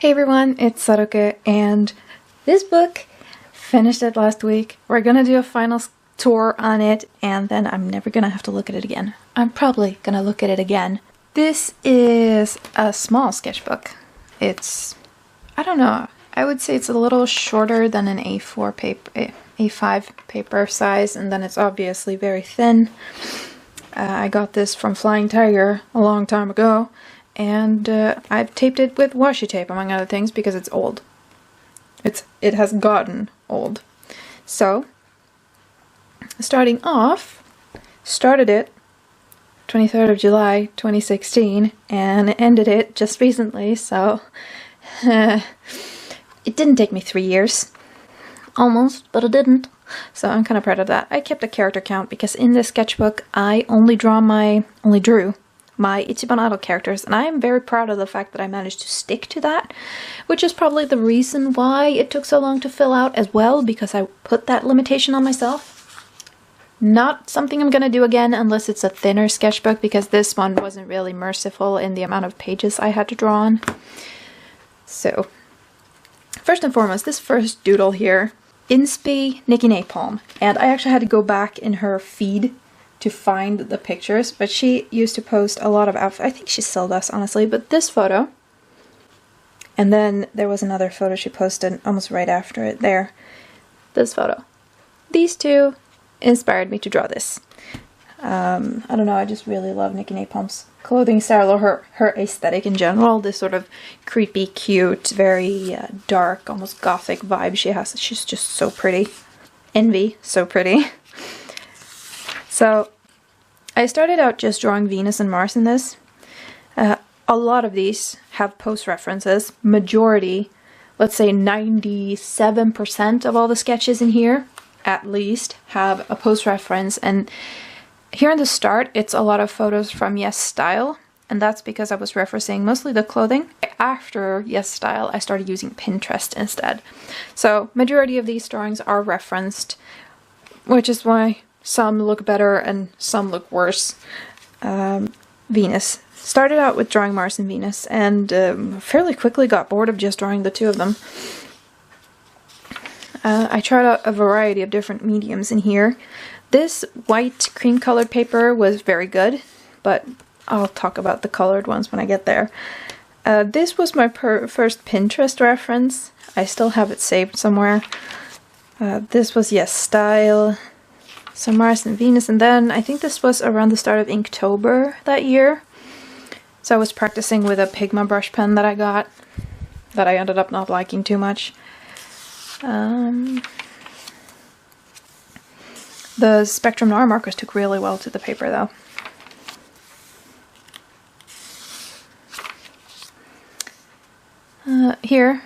Hey everyone, it's Saruke, and this book, finished it last week. We're gonna do a final tour on it, and then I'm never gonna have to look at it again. I'm probably gonna look at it again. This is a small sketchbook. It's, I don't know, I would say it's a little shorter than an A4 paper, A5 paper size, and then it's obviously very thin. I got this from Flying Tiger a long time ago. And I've taped it with washi tape, among other things, because it's old. It has gotten old. So, starting off, started it 23rd of July 2016, and ended it just recently, so it didn't take me 3 years. Almost, but it didn't. So I'm kind of proud of that. I kept a character count because in this sketchbook I only drew my Ichiban idol characters, and I am very proud of the fact that I managed to stick to that, which is probably the reason why it took so long to fill out as well, because I put that limitation on myself. Not something I'm gonna do again unless it's a thinner sketchbook, because this one wasn't really merciful in the amount of pages I had to draw on. So, first and foremost, this first doodle here, Inspi Nikki Napalm, and I actually had to go back in her feed to find the pictures, but she used to post a lot of outfits. I think she still does, honestly, but this photo, and then there was another photo she posted almost right after it there. This photo. These two inspired me to draw this. I don't know, I just really love Nikki Napalm's clothing style, or her aesthetic in general, this sort of creepy, cute, very dark, almost gothic vibe she has. She's just so pretty. Envy, so pretty. So, I started out just drawing Venus and Mars in this. A lot of these have post references. Majority, let's say 97% of all the sketches in here, at least, have a post reference. And here in the start, it's a lot of photos from Yes Style, and that's because I was referencing mostly the clothing. After Yes Style, I started using Pinterest instead. So, majority of these drawings are referenced, which is why some look better and some look worse. Venus. Started out with drawing Mars and Venus, and fairly quickly got bored of just drawing the two of them. I tried out a variety of different mediums in here. This white cream colored paper was very good, but I'll talk about the colored ones when I get there. This was my first Pinterest reference. I still have it saved somewhere. This was Yes Style. So Mars and Venus, and then I think this was around the start of Inktober that year. So I was practicing with a Pigma brush pen that I got, that I ended up not liking too much. The Spectrum Noir markers took really well to the paper though. Here,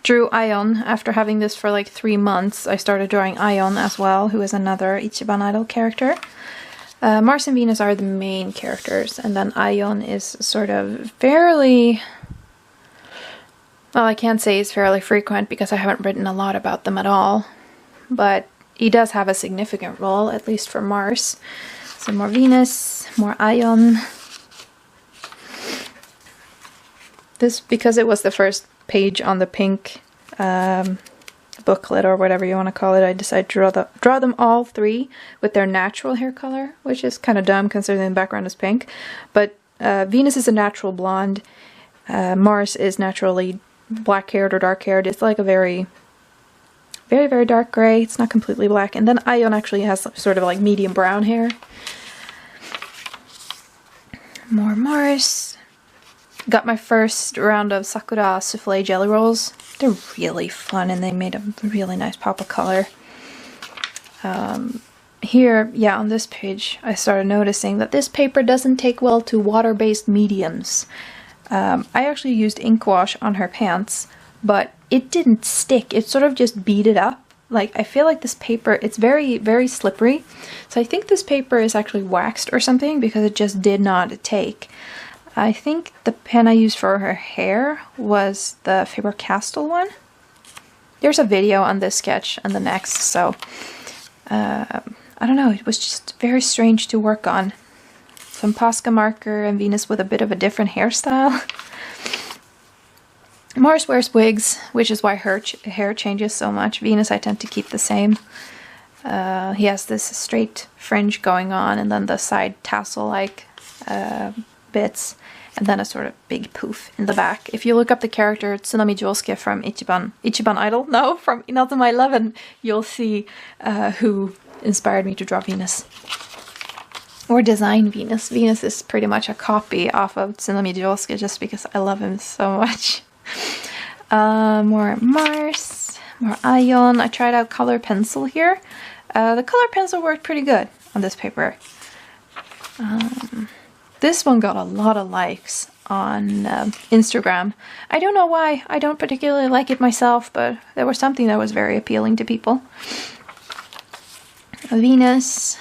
drew Ion. After having this for like 3 months, I started drawing Ion as well, who is another Ichiban idol character. Mars and Venus are the main characters, and then Ion is sort of fairly... Well, I can't say he's fairly frequent because I haven't written a lot about them at all, but he does have a significant role, at least for Mars. So more Venus, more Ion. This, because it was the first page on the pink booklet, or whatever you want to call it, I decided to draw them all three with their natural hair color, which is kind of dumb considering the background is pink. But Venus is a natural blonde, Mars is naturally black-haired or dark-haired. It's like a very, very, very dark gray. It's not completely black. And then Ion actually has sort of like medium brown hair. More Mars. Got my first round of Sakura souffle jelly rolls. They're really fun, and they made a really nice pop of color. Here, yeah, on this page, I started noticing that this paper doesn't take well to water-based mediums. I actually used ink wash on her pants, but it didn't stick. It sort of just beaded up. Like, I feel like this paper, it's very, very slippery. So I think this paper is actually waxed or something, because it just did not take. I think the pen I used for her hair was the Faber-Castell one. There's a video on this sketch and the next, so I don't know, it was just very strange to work on. Some Posca marker and Venus with a bit of a different hairstyle. Mars wears wigs, which is why her hair changes so much. Venus I tend to keep the same. He has this straight fringe going on, and then the side tassel-like bits, and then a sort of big poof in the back. If you look up the character Tsunami Josuke from Ichiban Idol? No, from Inazuma 11, you'll see who inspired me to draw Venus. Or design Venus. Venus is pretty much a copy off of Tsunami Josuke just because I love him so much. More Mars, more Ion. I tried out color pencil here. The color pencil worked pretty good on this paper. This one got a lot of likes on Instagram. I don't know why. I don't particularly like it myself, but there was something that was very appealing to people. Venus.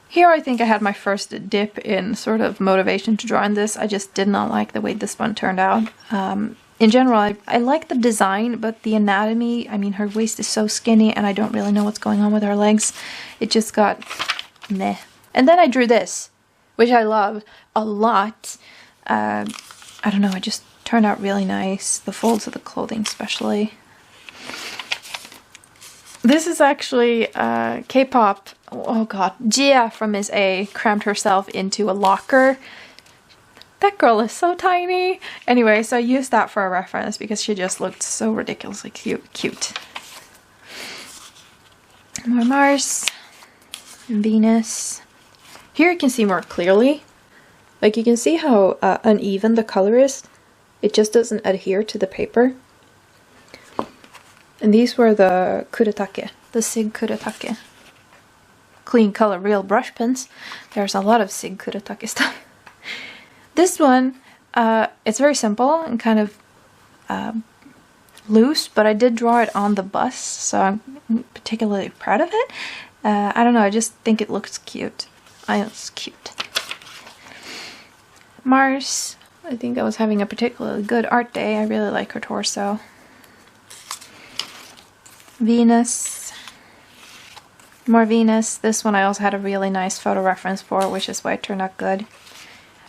Here I think I had my first dip in sort of motivation to draw in this. I just did not like the way this one turned out. In general, I like the design, but the anatomy, I mean, her waist is so skinny and I don't really know what's going on with her legs. It just got meh. And then I drew this, which I love a lot. I don't know, it just turned out really nice. The folds of the clothing especially. This is actually K-pop. Oh god, Jia from Miss A crammed herself into a locker. That girl is so tiny. Anyway, so I used that for a reference because she just looked so ridiculously cute. More Mars. Venus. Here you can see more clearly. Like you can see how uneven the color is. It just doesn't adhere to the paper. And these were the kuretake, the Sig kuretake. Clean color real brush pens. There's a lot of Sig kuretake stuff. This one, it's very simple and kind of loose, but I did draw it on the bust, so I'm particularly proud of it. I don't know, I just think it looks cute. It's cute. Mars, I think I was having a particularly good art day. I really like her torso. Venus. More Venus. This one I also had a really nice photo reference for, which is why it turned out good.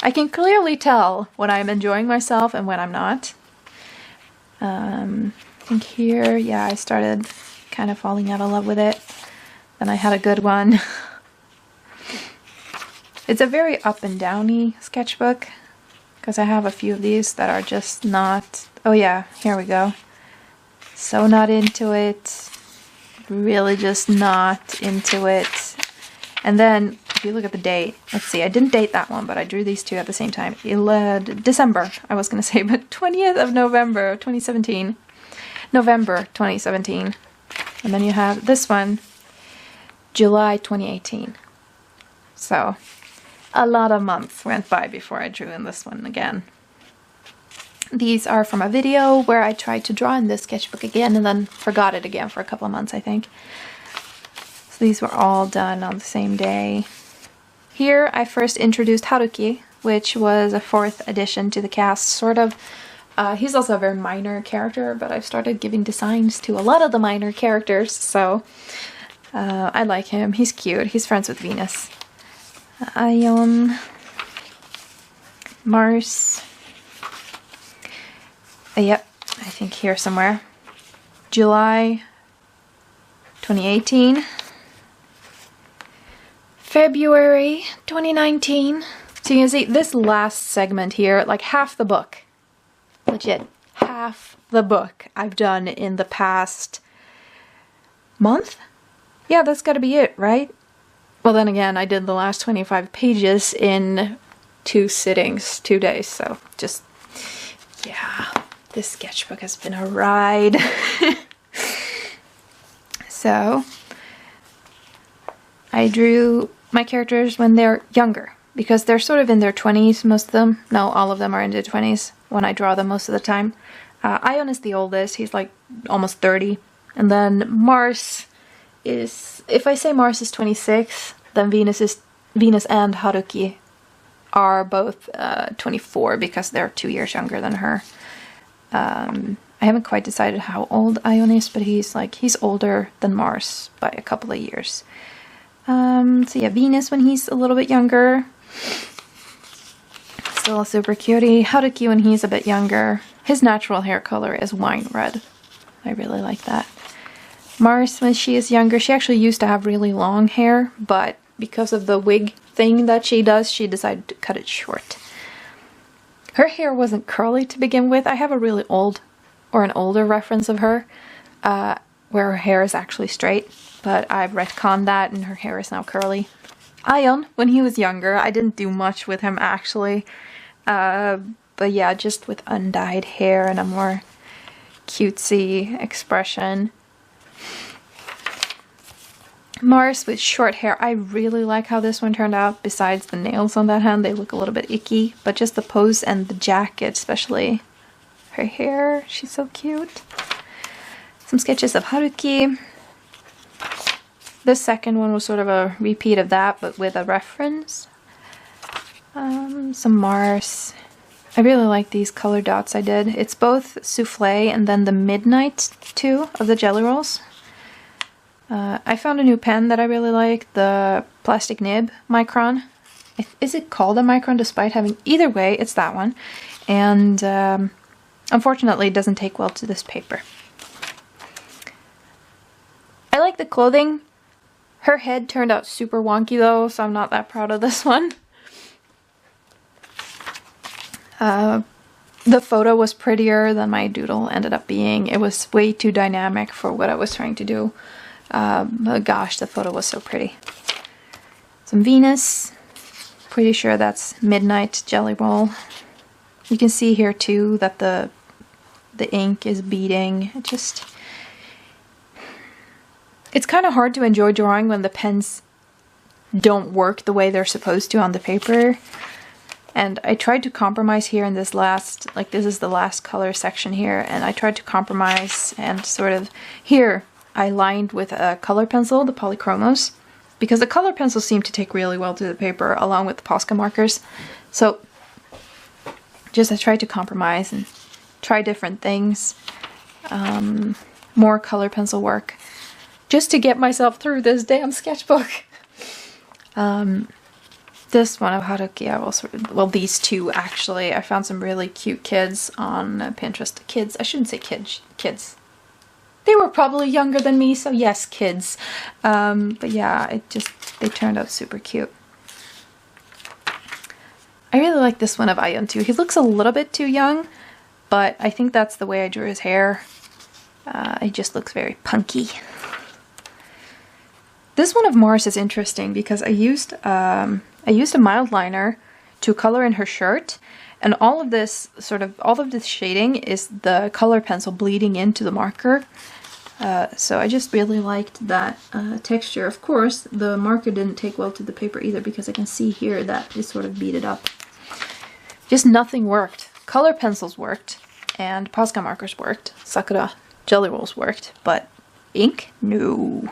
I can clearly tell when I'm enjoying myself and when I'm not. I think here, yeah, I started kind of falling out of love with it. Then I had a good one. It's a very up and downy sketchbook, because I have a few of these that are just not... Oh yeah, here we go. So not into it. Really just not into it. And then, if you look at the date, let's see, I didn't date that one, but I drew these two at the same time. December, I was going to say, but 20th of November 2017. November 2017. And then you have this one, July 2018. So, a lot of months went by before I drew in this one again. These are from a video where I tried to draw in this sketchbook again and then forgot it again for a couple of months, I think. So these were all done on the same day. Here I first introduced Haruki, which was a 4th addition to the cast, sort of. He's also a very minor character, but I've started giving designs to a lot of the minor characters, so I like him. He's cute. He's friends with Venus. Ion. Mars. Yep, I think here somewhere. July 2018. February 2019. So you can see this last segment here, like half the book. Legit, half the book I've done in the past month? Yeah, that's gotta be it, right? Well then again, I did the last 25 pages in 2 sittings, 2 days, so just, yeah. This sketchbook has been a ride. So, I drew my characters when they're younger, because they're sort of in their 20s, most of them. No, all of them are in their 20s when I draw them most of the time. Ion is the oldest, he's like almost 30. And then Mars is, if I say Mars is 26, then Venus and Haruki are both 24 because they're 2 years younger than her. I haven't quite decided how old Ion is, but he's older than Mars by a couple of years. So yeah, Venus when he's a little bit younger. still a super cutie. Haruki when he's a bit younger. His natural hair color is wine red. I really like that. Mars when she is younger, she actually used to have really long hair, but because of the wig thing that she does, she decided to cut it short. Her hair wasn't curly to begin with. I have a really old, or an older reference of her, where her hair is actually straight, but I've retconned that and her hair is now curly. Ion, when he was younger, I didn't do much with him actually, but yeah, just with undyed hair and a more cutesy expression. Mars with short hair, I really like how this one turned out. Besides the nails on that hand, they look a little bit icky, but just the pose and the jacket, especially her hair, she's so cute. Some sketches of Haruki. The second one was sort of a repeat of that, but with a reference. Some Mars. I really like these color dots I did. It's both souffle and then the midnight too of the jelly rolls. I found a new pen that I really like, the plastic nib micron. Is it called a micron despite having... Either way, it's that one. And unfortunately, it doesn't take well to this paper. I like the clothing. Her head turned out super wonky though, so I'm not that proud of this one. The photo was prettier than my doodle ended up being. It was way too dynamic for what I was trying to do. But gosh, the photo was so pretty. Some Venus. Pretty sure that's Midnight Jelly Roll. You can see here too that the ink is beading. It's kind of hard to enjoy drawing when the pens don't work the way they're supposed to on the paper. And I tried to compromise here in this last, like this is the last color section here, and I tried to compromise and sort of, here I lined with a color pencil, the Polychromos, because the color pencils seem to take really well to the paper along with the Posca markers. So just I tried to compromise and try different things, more color pencil work, just to get myself through this damn sketchbook. This one of Haruki, well, these two actually. I found some really cute kids on Pinterest. Kids, I shouldn't say kids. They were probably younger than me, so yes, kids. But yeah, they turned out super cute. I really like this one of Ion too. He looks a little bit too young, but I think that's the way I drew his hair. He just looks very punky. This one of Mars is interesting because I used a mild liner to color in her shirt, and all of this shading is the color pencil bleeding into the marker. So I just really liked that texture. Of course, the marker didn't take well to the paper either because I can see here that it sort of beaded up. Just nothing worked. Color pencils worked, and Posca markers worked. Sakura jelly rolls worked, but ink? No.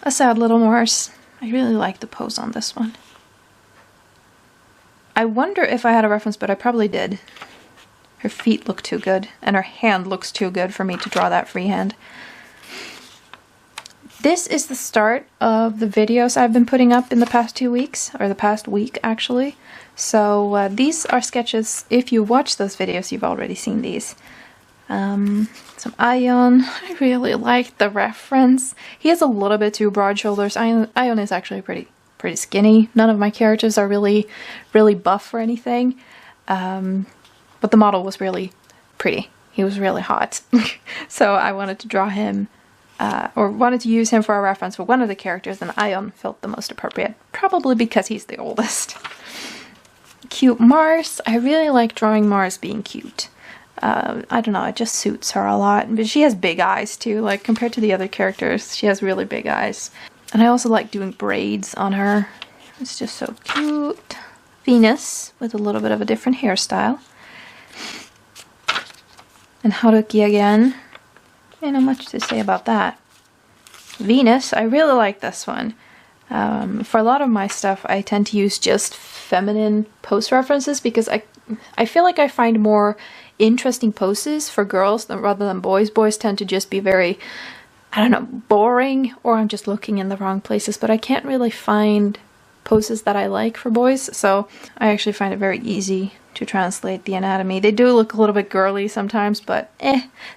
A sad little Mars. I really like the pose on this one. I wonder if I had a reference, but I probably did. Her feet look too good, and her hand looks too good for me to draw that freehand. This is the start of the videos I've been putting up in the past 2 weeks, or the past week actually. So these are sketches. If you watch those videos, you've already seen these. Some Ion. I really like the reference. He has a little bit too broad shoulders. Ion is actually pretty skinny. None of my characters are really buff or anything. But the model was really pretty. He was really hot. So I wanted to draw him, or wanted to use him for a reference for one of the characters, and Ion felt the most appropriate. Probably because he's the oldest. Cute Mars. I really like drawing Mars being cute. I don't know, it just suits her a lot. But she has big eyes too, like compared to the other characters, she has really big eyes. And I also like doing braids on her. It's just so cute. Venus, with a little bit of a different hairstyle. And Haruki again. Ain't not much to say about that. Venus, I really like this one. For a lot of my stuff, I tend to use just feminine pose references because I feel like I find more interesting poses for girls rather than boys. Boys tend to just be very, I don't know, boring, or I'm just looking in the wrong places, but I can't really find poses that I like for boys, so I actually find it very easy to translate the anatomy. They do look a little bit girly sometimes, but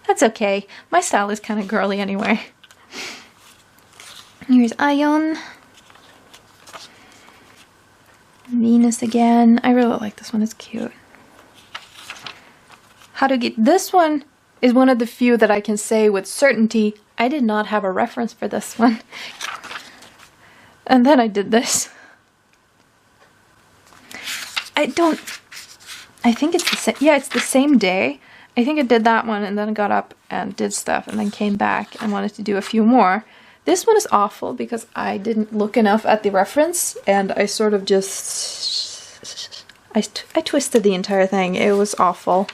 that's okay. My style is kind of girly anyway. Here's Ion. Venus again. I really like this one, it's cute. This one is one of the few that I can say with certainty I did not have a reference for this one. And then I did this. I think it's the same, yeah, it's the same day. I think I did that one and then got up and did stuff and then came back and wanted to do a few more. This one is awful because I didn't look enough at the reference and I sort of just, I twisted the entire thing. It was awful.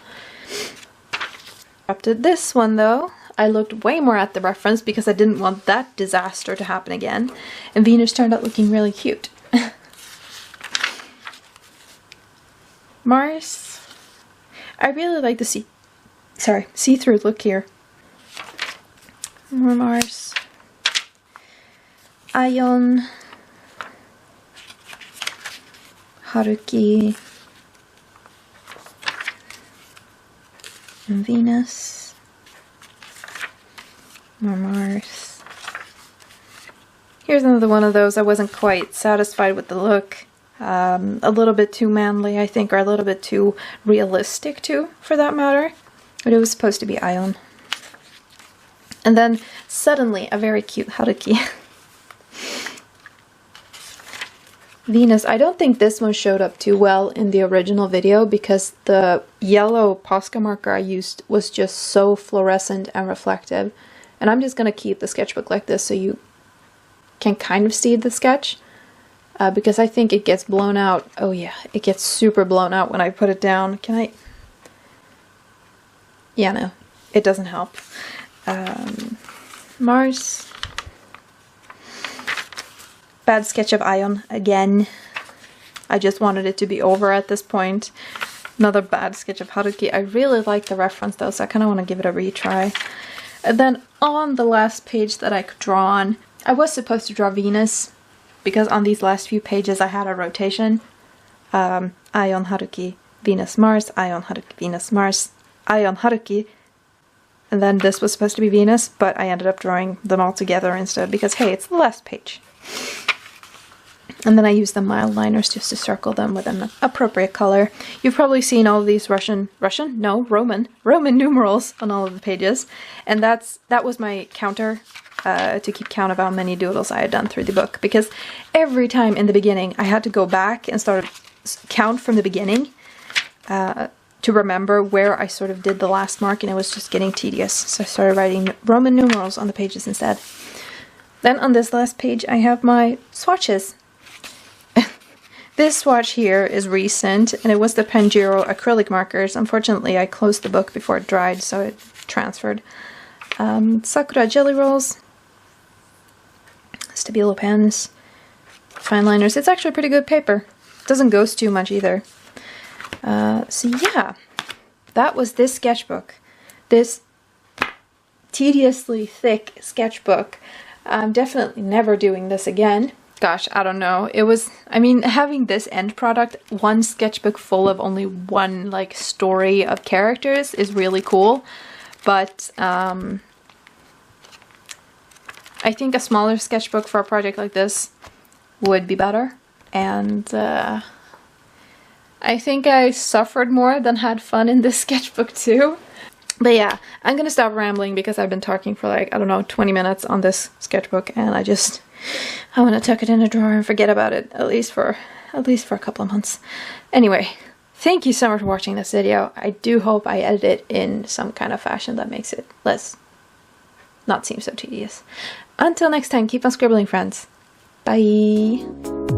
After this one though, I looked way more at the reference because I didn't want that disaster to happen again. And Venus turned out looking really cute. Mars. I really like the see-through look here. More Mars. Ion. Haruki. And Venus. More Mars. Here's another one of those. I wasn't quite satisfied with the look. A little bit too manly, I think, or a little bit too realistic too, for that matter. But it was supposed to be Ion. And then suddenly a very cute Haruki. Venus. I don't think this one showed up too well in the original video because the yellow Posca marker I used was just so fluorescent and reflective. And I'm just going to keep the sketchbook like this so you can kind of see the sketch. Because I think it gets blown out. Oh yeah, it gets super blown out when I put it down. Can I? Yeah, no, it doesn't help. Mars. Bad sketch of Ion again. I just wanted it to be over at this point. Another bad sketch of Haruki. I really like the reference though, so I kind of want to give it a retry. And then on the last page that I could draw on, I was supposed to draw Venus. Because on these last few pages I had a rotation. Ion, Haruki, Venus, Mars, Ion, Haruki, Venus, Mars, Ion, Haruki. And then this was supposed to be Venus, but I ended up drawing them all together instead because, hey, it's the last page. And then I used the mild liners just to circle them with an appropriate color. You've probably seen all of these Roman numerals on all of the pages. And that was my counter. To keep count of how many doodles I had done through the book, because every time in the beginning I had to go back and count from the beginning to remember where I sort of did the last mark, and it was just getting tedious, so I started writing Roman numerals on the pages instead. Then on this last page I have my swatches. This swatch here is recent, and it was the Panjiro acrylic markers. Unfortunately I closed the book before it dried, so it transferred. Sakura jelly rolls. Stabilo pens, fine liners. It's actually pretty good paper. It doesn't ghost too much either. So yeah, that was this sketchbook. This tediously thick sketchbook. I'm definitely never doing this again. Gosh, I don't know. It was, I mean, having this end product, one sketchbook full of only one like story of characters is really cool. But I think a smaller sketchbook for a project like this would be better, and I think I suffered more than had fun in this sketchbook too. But yeah, I'm gonna stop rambling because I've been talking for like, I don't know, 20 minutes on this sketchbook, and I want to tuck it in a drawer and forget about it, at least for a couple of months. Anyway, thank you so much for watching this video. I do hope I edit it in some kind of fashion that makes it not seem so tedious. Until next time, keep on scribbling, friends. Bye!